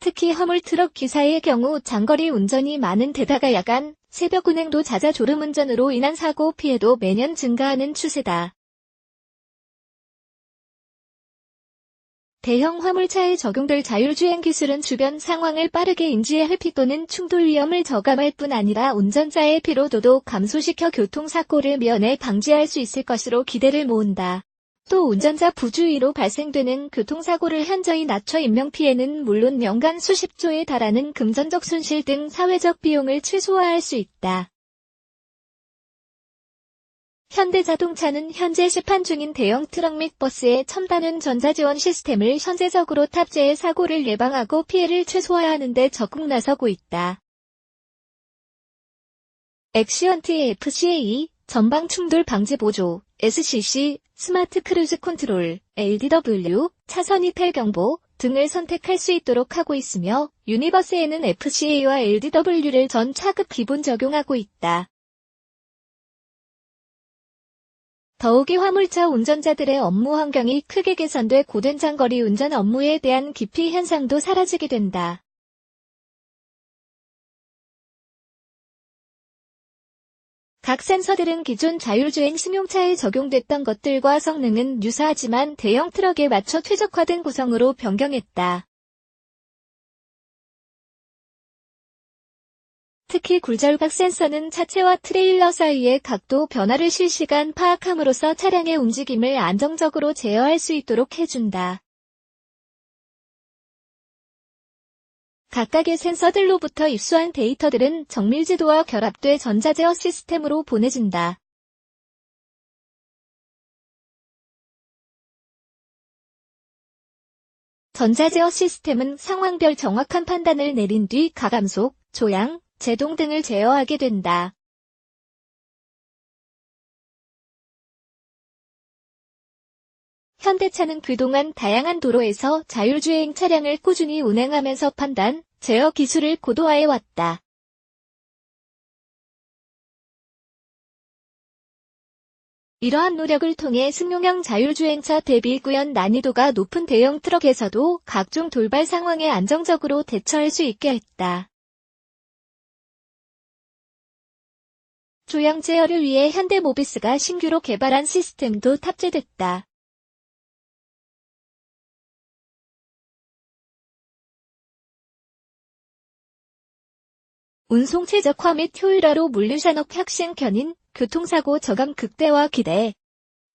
특히 화물트럭 기사의 경우 장거리 운전이 많은 데다가 야간, 새벽 운행도 잦아 졸음운전으로 인한 사고 피해도 매년 증가하는 추세다. 대형 화물차에 적용될 자율주행 기술은 주변 상황을 빠르게 인지해 회피 또는 충돌 위험을 저감할 뿐 아니라 운전자의 피로도도 감소시켜 교통사고를 면해 방지할 수 있을 것으로 기대를 모은다. 또 운전자 부주의로 발생되는 교통사고를 현저히 낮춰 인명피해는 물론 연간 수십조에 달하는 금전적 손실 등 사회적 비용을 최소화할 수 있다. 현대자동차는 현재 시판 중인 대형 트럭 및 버스에 첨단은 전자지원 시스템을 현재적으로 탑재해 사고를 예방하고 피해를 최소화하는 데 적극 나서고 있다. 엑시언트 FCA, 전방 충돌 방지 보조, SCC, 스마트 크루즈 컨트롤, LDW, 차선 이탈 경보 등을 선택할 수 있도록 하고 있으며 유니버스에는 FCA와 LDW를 전 차급 기본 적용하고 있다. 더욱이 화물차 운전자들의 업무 환경이 크게 개선돼 고된 장거리 운전 업무에 대한 기피 현상도 사라지게 된다. 각 센서들은 기존 자율주행 승용차에 적용됐던 것들과 성능은 유사하지만 대형 트럭에 맞춰 최적화된 구성으로 변경했다. 특히 굴절각 센서는 차체와 트레일러 사이의 각도 변화를 실시간 파악함으로써 차량의 움직임을 안정적으로 제어할 수 있도록 해준다. 각각의 센서들로부터 입수한 데이터들은 정밀지도와 결합돼 전자제어 시스템으로 보내진다. 전자제어 시스템은 상황별 정확한 판단을 내린 뒤 가감속, 조향, 제동 등을 제어하게 된다. 현대차는 그동안 다양한 도로에서 자율주행 차량을 꾸준히 운행하면서 판단, 제어 기술을 고도화해왔다. 이러한 노력을 통해 승용형 자율주행차 대비 구현 난이도가 높은 대형 트럭에서도 각종 돌발 상황에 안정적으로 대처할 수 있게 했다. 조향 제어를 위해 현대모비스가 신규로 개발한 시스템도 탑재됐다. 운송 최적화 및 효율화로 물류산업 혁신 견인, 교통사고 저감 극대화 기대.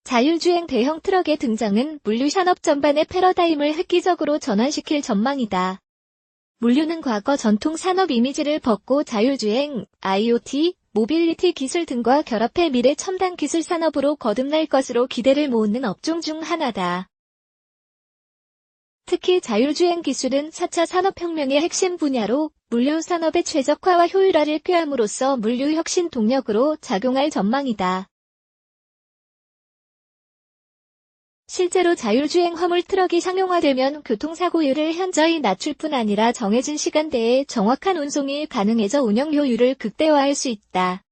자율주행 대형 트럭의 등장은 물류산업 전반의 패러다임을 획기적으로 전환시킬 전망이다. 물류는 과거 전통 산업 이미지를 벗고 자율주행, IoT, 모빌리티 기술 등과 결합해 미래 첨단 기술 산업으로 거듭날 것으로 기대를 모으는 업종 중 하나다. 특히 자율주행 기술은 4차 산업혁명의 핵심 분야로 물류 산업의 최적화와 효율화를 꾀함으로써 물류 혁신 동력으로 작용할 전망이다. 실제로 자율주행 화물 트럭이 상용화되면 교통사고율을 현저히 낮출 뿐 아니라 정해진 시간대에 정확한 운송이 가능해져 운영 효율을 극대화할 수 있다.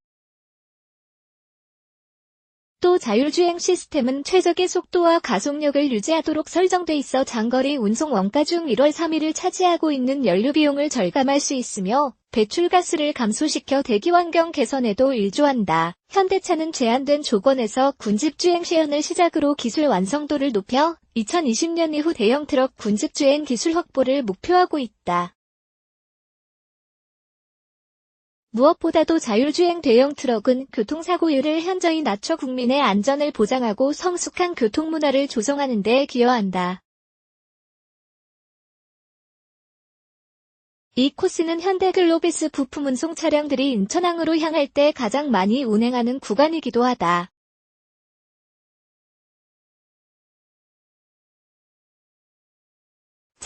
또 자율주행 시스템은 최적의 속도와 가속력을 유지하도록 설정돼 있어 장거리 운송 원가 중 1월 3위를 차지하고 있는 연료 비용을 절감할 수 있으며 배출가스를 감소시켜 대기환경 개선에도 일조한다. 현대차는 제한된 조건에서 군집주행 시연을 시작으로 기술 완성도를 높여 2020년 이후 대형 트럭 군집주행 기술 확보를 목표하고 있다. 무엇보다도 자율주행 대형 트럭은 교통사고율을 현저히 낮춰 국민의 안전을 보장하고 성숙한 교통문화를 조성하는 데 기여한다. 이 코스는 현대글로비스 부품 운송 차량들이 인천항으로 향할 때 가장 많이 운행하는 구간이기도 하다.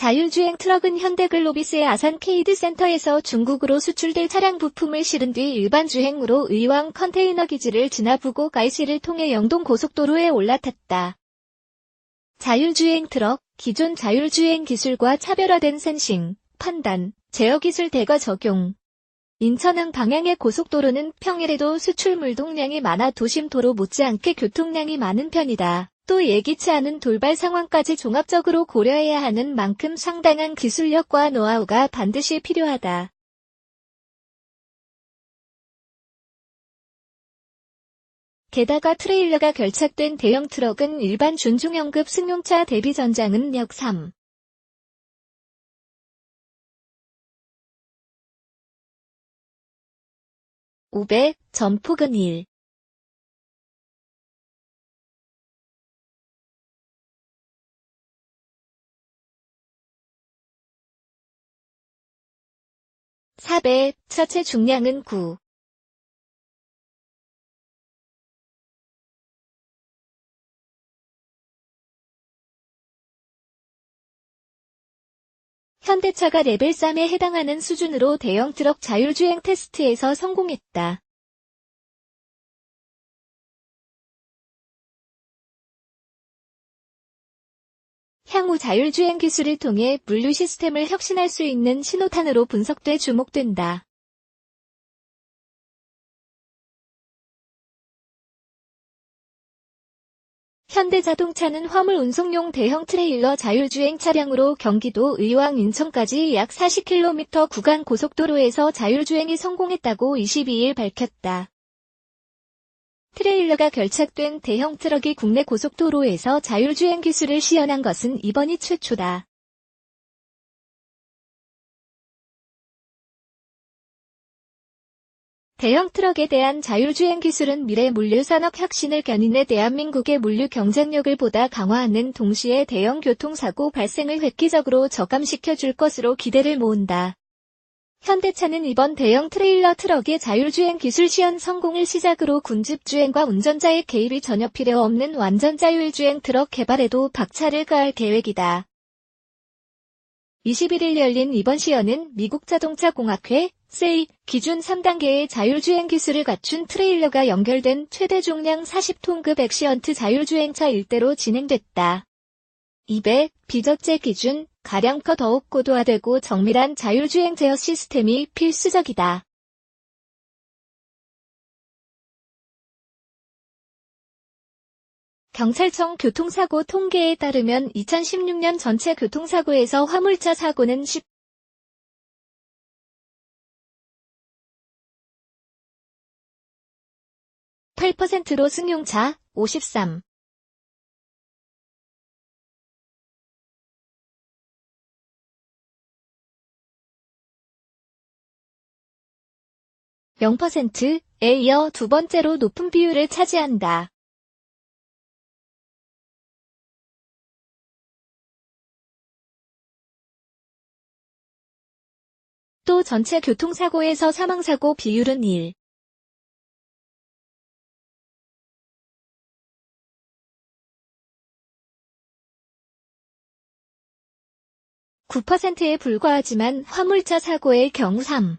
자율주행 트럭은 현대글로비스의 아산 케이드 센터에서 중국으로 수출될 차량 부품을 실은 뒤 일반 주행으로 의왕 컨테이너 기지를 지나 부곡 IC를 통해 영동 고속도로에 올라탔다. 자율주행 트럭, 기존 자율주행 기술과 차별화된 센싱, 판단, 제어 기술 대거 적용. 인천항 방향의 고속도로는 평일에도 수출 물동량이 많아 도심 도로 못지않게 교통량이 많은 편이다. 또 예기치 않은 돌발 상황까지 종합적으로 고려해야 하는 만큼 상당한 기술력과 노하우가 반드시 필요하다. 게다가 트레일러가 결착된 대형 트럭은 일반 준중형급 승용차 대비 전장은 약 3. 500, 전폭은 1. 400, 차체 중량은 9. 현대차가 레벨 3에 해당하는 수준으로 대형 트럭 자율주행 테스트에서 성공했다. 향후 자율주행 기술을 통해 물류 시스템을 혁신할 수 있는 신호탄으로 분석돼 주목된다. 현대자동차는 화물 운송용 대형 트레일러 자율주행 차량으로 경기도 의왕 인천까지 약 40km 구간 고속도로에서 자율주행이 성공했다고 22일 밝혔다. 트레일러가 결착된 대형 트럭이 국내 고속도로에서 자율주행 기술을 시연한 것은 이번이 최초다. 대형 트럭에 대한 자율주행 기술은 미래 물류산업 혁신을 견인해 대한민국의 물류 경쟁력을 보다 강화하는 동시에 대형 교통사고 발생을 획기적으로 저감시켜 줄 것으로 기대를 모은다. 현대차는 이번 대형 트레일러 트럭의 자율주행 기술 시연 성공을 시작으로 군집주행과 운전자의 개입이 전혀 필요 없는 완전 자율주행 트럭 개발에도 박차를 가할 계획이다. 21일 열린 이번 시연은 미국 자동차 공학회 SAE 기준 3단계의 자율주행 기술을 갖춘 트레일러가 연결된 최대 중량 40톤급 액시언트 자율주행차 일대로 진행됐다. 200, 비적재 기준, 가량커 더욱 고도화되고 정밀한 자율주행 제어 시스템이 필수적이다. 경찰청 교통사고 통계에 따르면 2016년 전체 교통사고에서 화물차 사고는 18%로 승용차 53. 0%에 이어 두 번째로 높은 비율을 차지한다. 또 전체 교통사고에서 사망사고 비율은 1. %에 불과하지만 화물차 사고의 경우 3.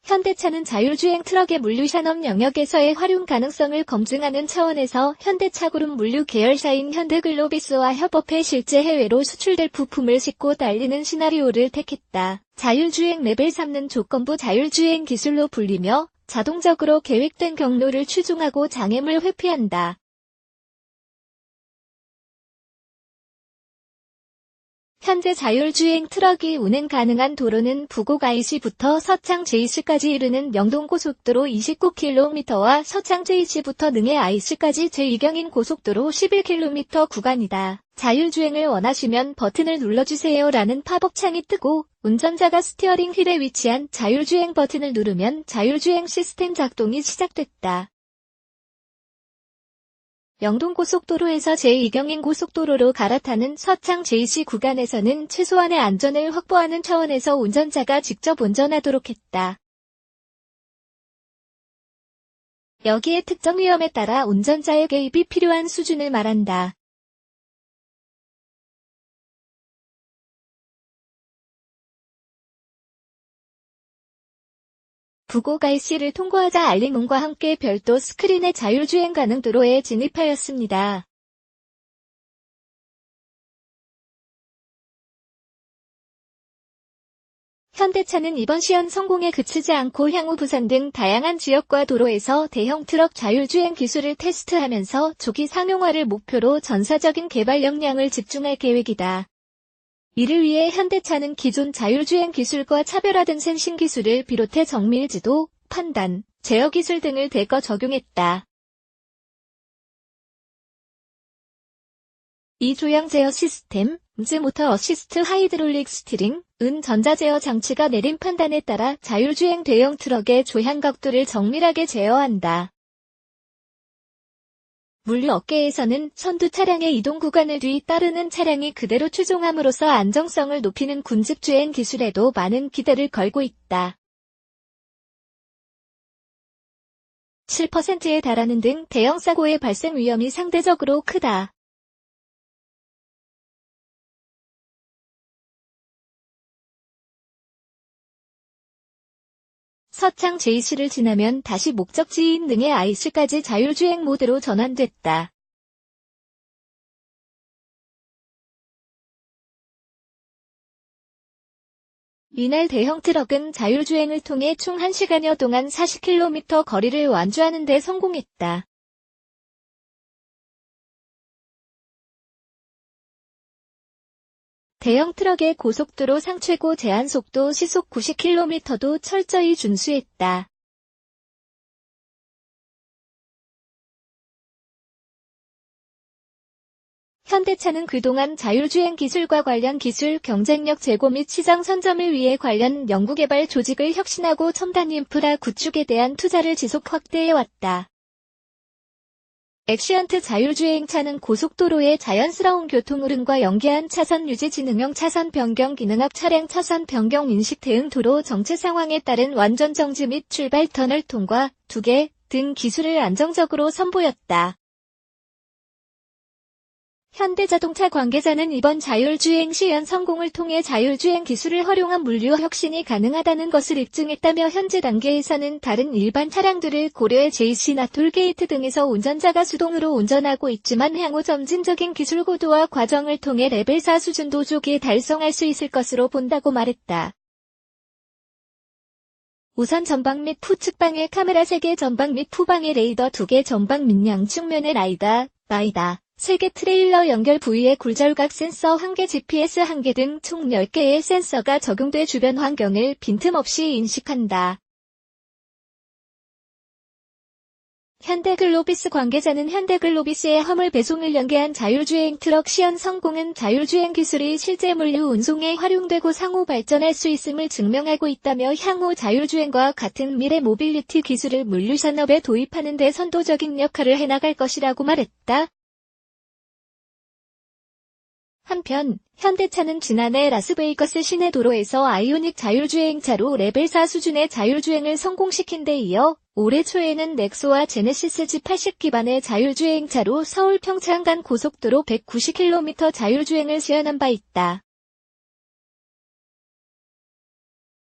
현대차는 자율주행 트럭의 물류산업 영역에서의 활용 가능성을 검증하는 차원에서 현대차그룹 물류 계열사인 현대글로비스와 협업해 실제 해외로 수출될 부품을 싣고 달리는 시나리오를 택했다. 자율주행 레벨 3는 조건부 자율주행 기술로 불리며 자동적으로 계획된 경로를 추종하고 장애물 회피한다. 현재 자율주행 트럭이 운행 가능한 도로는 부곡 IC부터 서창 JC까지 이르는 영동고속도로 29km와 서창 JC부터 능해 IC까지 제2경인 고속도로 11km 구간이다. 자율주행을 원하시면 버튼을 눌러주세요 라는 팝업창이 뜨고 운전자가 스티어링 휠에 위치한 자율주행 버튼을 누르면 자율주행 시스템 작동이 시작됐다. 영동고속도로에서 제2경인 고속도로로 갈아타는 서창 JC 구간에서는 최소한의 안전을 확보하는 차원에서 운전자가 직접 운전하도록 했다. 여기에 특정 위험에 따라 운전자의 개입이 필요한 수준을 말한다. 부곡 IC를 통과하자 알림음과 함께 별도 스크린의 자율주행 가능 도로에 진입하였습니다. 현대차는 이번 시연 성공에 그치지 않고 향후 부산 등 다양한 지역과 도로에서 대형 트럭 자율주행 기술을 테스트하면서 조기 상용화를 목표로 전사적인 개발 역량을 집중할 계획이다. 이를 위해 현대차는 기존 자율주행 기술과 차별화된 센싱 기술을 비롯해 정밀 지도, 판단, 제어 기술 등을 대거 적용했다. 이 조향 제어 시스템, 모터 어시스트 하이드롤릭 스티링,은 전자 제어 장치가 내림 판단에 따라 자율주행 대형 트럭의 조향 각도를 정밀하게 제어한다. 물류 업계에서는 선두 차량의 이동 구간을 뒤따르는 차량이 그대로 추종함으로써 안정성을 높이는 군집주행 기술에도 많은 기대를 걸고 있다. 7%에 달하는 등 대형 사고의 발생 위험이 상대적으로 크다. 서창 제이시를 지나면 다시 목적지인 능의 아이시까지 자율주행 모드로 전환됐다. 이날 대형 트럭은 자율주행을 통해 총 1시간여 동안 40km 거리를 완주하는 데 성공했다. 대형 트럭의 고속도로 상최고 제한속도 시속 90km도 철저히 준수했다. 현대차는 그동안 자율주행 기술과 관련 기술 경쟁력 제고 및 시장 선점을 위해 관련 연구개발 조직을 혁신하고 첨단 인프라 구축에 대한 투자를 지속 확대해왔다. 엑시언트 자율주행차는 고속도로의 자연스러운 교통 흐름과 연계한 차선 유지 지능형 차선 변경 기능학 차량 차선 변경 인식 대응 도로 정체 상황에 따른 완전 정지 및 출발 터널 통과, 2개 등 기술을 안정적으로 선보였다. 현대자동차 관계자는 이번 자율주행 시연 성공을 통해 자율주행 기술을 활용한 물류 혁신이 가능하다는 것을 입증했다며 현재 단계에서는 다른 일반 차량들을 고려해 JC나 톨게이트 등에서 운전자가 수동으로 운전하고 있지만 향후 점진적인 기술 고도화 과정을 통해 레벨 4 수준도 조기에 달성할 수 있을 것으로 본다고 말했다. 우선 전방 및 후측방에 카메라 3개 전방 및 후방에 레이더 2개 전방 및 양측면에 라이다, 3개 트레일러 연결 부위에 굴절각 센서 1개 GPS 1개 등 총 10개의 센서가 적용돼 주변 환경을 빈틈없이 인식한다. 현대글로비스 관계자는 현대글로비스의 화물 배송을 연계한 자율주행 트럭 시연 성공은 자율주행 기술이 실제 물류 운송에 활용되고 상호 발전할 수 있음을 증명하고 있다며 향후 자율주행과 같은 미래 모빌리티 기술을 물류 산업에 도입하는 데 선도적인 역할을 해나갈 것이라고 말했다. 한편 현대차는 지난해 라스베이거스 시내 도로에서 아이오닉 자율주행차로 레벨 4 수준의 자율주행을 성공시킨 데 이어 올해 초에는 넥소와 제네시스 G80 기반의 자율주행차로 서울 평창 간 고속도로 190km 자율주행을 시연한 바 있다.